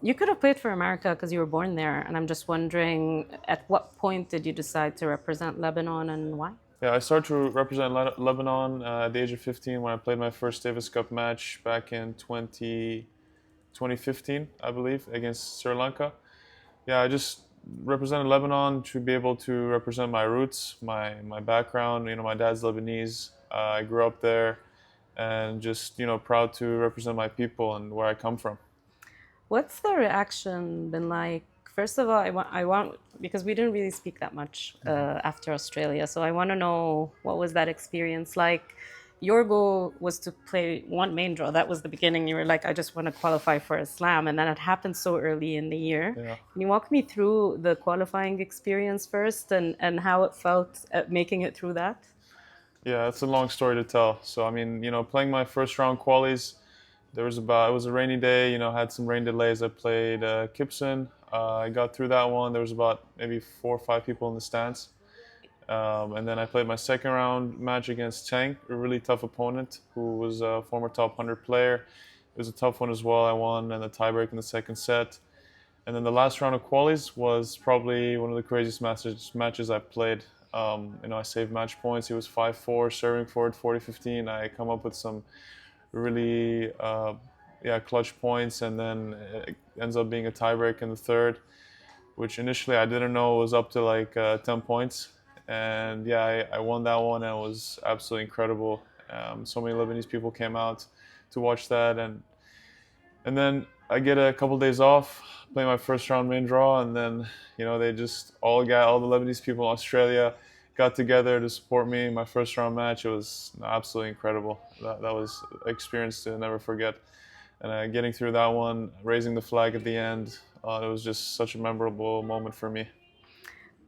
You could have played for America because you were born there, and I'm just wondering, at what point did you decide to represent Lebanon and why? Yeah, I started to represent Lebanon at the age of 15 when I played my first Davis Cup match back in 2015, I believe, against Sri Lanka. Yeah, I just represented Lebanon to be able to represent my roots, my background. My dad's Lebanese. I grew up there, and just proud to represent my people and where I come from. What's the reaction been like? First of all, I want because we didn't really speak that much after Australia, so I want to know what was that experience like. Your goal was to play one main draw. That was the beginning. You were like, I just want to qualify for a slam, and then it happened so early in the year. Yeah. Can you walk me through the qualifying experience first, and how it felt at making it through that? Yeah, it's a long story to tell. So I mean, playing my first round qualies, it was a rainy day. Had some rain delays. I played Gibson. I got through that one. There was about maybe 4 or 5 people in the stands. And then I played my second round match against Tang, a really tough opponent who was a former top 100 player. It was a tough one as well. I won and the tiebreak in the second set. And then the last round of qualies was probably one of the craziest matches I've played. I saved match points. He was 5-4, serving forward 40-15. I come up with some really clutch points, and then it ends up being a tiebreak in the third, which initially I didn't know was up to like 10 points. And yeah, I won that one, and it was absolutely incredible. So many Lebanese people came out to watch that, and then I get a couple days off, play my first round main draw, and then they just all the Lebanese people in Australia got together to support me in my first round match. It was absolutely incredible. That was an experience to never forget. And getting through that one, raising the flag at the end, it was just such a memorable moment for me.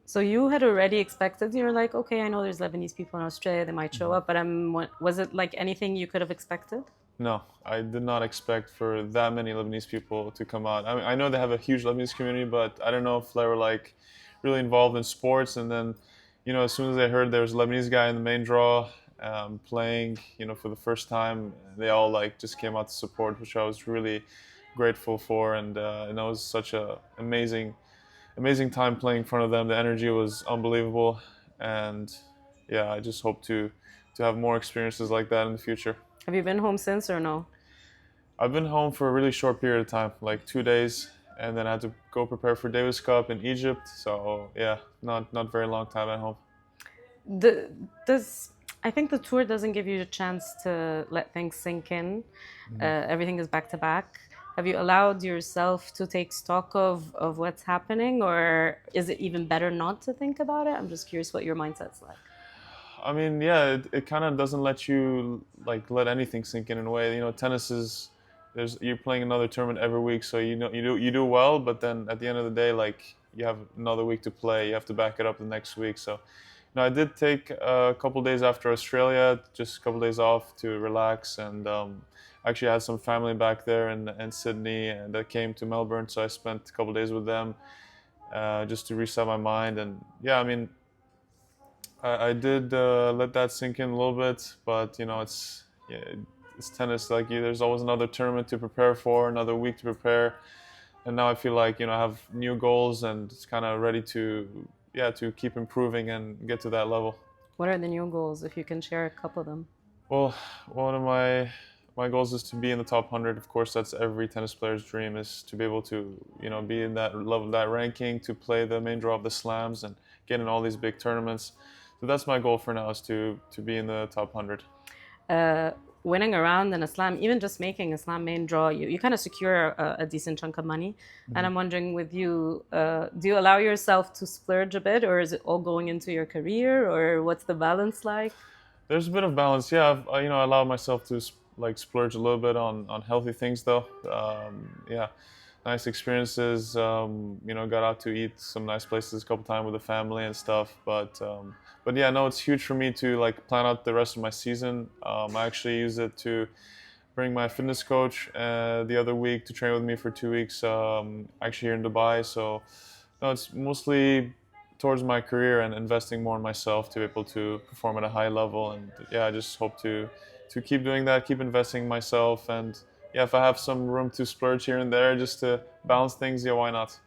So you had already expected. You were like, okay, I know there's Lebanese people in Australia. They might show Mhm. up, but was it like anything you could have expected? No, I did not expect for that many Lebanese people to come out. I mean, I know they have a huge Lebanese community, but I don't know if they were like really involved in sports. And then, as soon as they heard there was a Lebanese guy in the main draw playing, for the first time, they all like just came out to support, which I was really grateful for. And that was such a amazing time playing in front of them. The energy was unbelievable, and yeah, I just hope to have more experiences like that in the future. Have you been home since or no? I've been home for a really short period of time, like 2 days, and then I had to go prepare for Davis Cup in Egypt. So yeah, not very long time at home. The, does I think the tour doesn't give you a chance to let things sink in. Everything is back to back. Have you allowed yourself to take stock of what's happening, or is it even better not to think about it? I'm just curious what your mindset's like. I mean, yeah, it kind of doesn't let you like let anything sink in a way. Tennis is you're playing another tournament every week, so you do well, but then at the end of the day, like you have another week to play. You have to back it up the next week. So, I did take a couple days after Australia, just a couple days off to relax, and actually I had some family back there in Sydney, and that came to Melbourne, so I spent a couple days with them just to reset my mind. And yeah, I mean, I did let that sink in a little bit, but it's tennis. Like there's always another tournament to prepare for, another week to prepare, and now I feel like I have new goals and it's kind of ready to keep improving and get to that level. What are the new goals, if you can share a couple of them? Well, one of my goals is to be in the top 100. Of course, that's every tennis player's dream, is to be able to be in that level, that ranking, to play the main draw of the slams and get in all these big tournaments. So that's my goal for now, is to be in the top 100. uh, Winning a round in a slam, even just making a slam main draw, you kind of secure a decent chunk of money. And I'm wondering with you, do you allow yourself to splurge a bit, or is it all going into your career, or what's the balance like? There's a bit of balance. Yeah, I allow myself to like splurge a little bit on healthy things though. Yeah, nice experiences. Got out to eat some nice places a couple times with the family and stuff. But yeah, no, it's huge for me to like plan out the rest of my season. I actually use it to bring my fitness coach the other week to train with me for 2 weeks. Actually here in Dubai. So no, it's mostly towards my career and investing more in myself to be able to perform at a high level. And yeah, I just hope to keep doing that, keep investing in myself, and yeah, if I have some room to splurge here and there just to balance things, yeah, why not?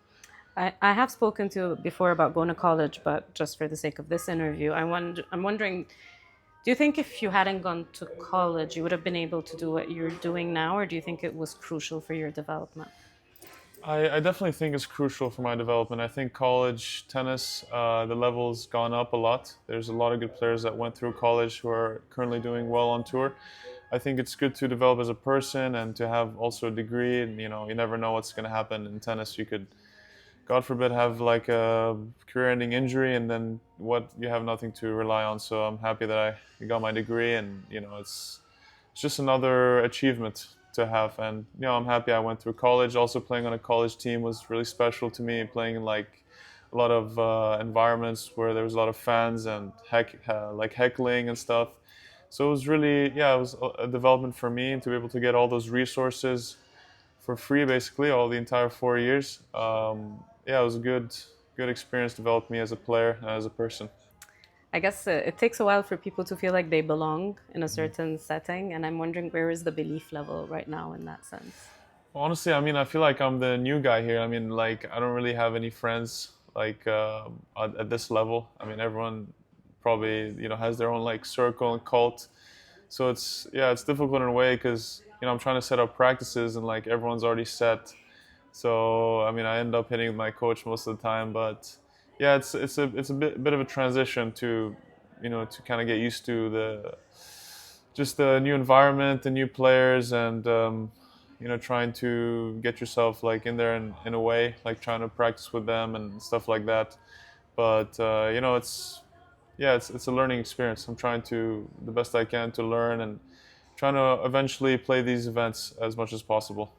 I have spoken to before about going to college, but just for the sake of this interview, I'm wondering, do you think if you hadn't gone to college, you would have been able to do what you're doing now, or do you think it was crucial for your development? I definitely think it's crucial for my development. I think college tennis, the level's gone up a lot. There's a lot of good players that went through college who are currently doing well on tour. I think it's good to develop as a person and to have also a degree. And you never know what's going to happen in tennis. You could, God forbid, have like a career-ending injury, and then what you have nothing to rely on. So I'm happy that I got my degree, and it's just another achievement to have. And I'm happy I went through college. Also, playing on a college team was really special to me. Playing in like a lot of environments where there was a lot of fans and like heckling and stuff. So it was really, yeah, it was a development for me to be able to get all those resources for free, basically, all the entire 4 years. Yeah, it was a good experience. Developed me as a player and as a person. I guess it takes a while for people to feel like they belong in a certain setting, and I'm wondering where is the belief level right now in that sense? Honestly, I mean, I feel like I'm the new guy here. I mean, like, I don't really have any friends like at this level. I mean, everyone probably has their own like circle and cult. So it's difficult in a way because I'm trying to set up practices and like everyone's already set. So I mean, I end up hitting with my coach most of the time. But yeah, it's a bit of a transition to to kind of get used to the new environment, the new players, and trying to get yourself like in there in a way, like trying to practice with them and stuff like that. But it's yeah, it's a learning experience. I'm trying to the best I can to learn and trying to eventually play these events as much as possible.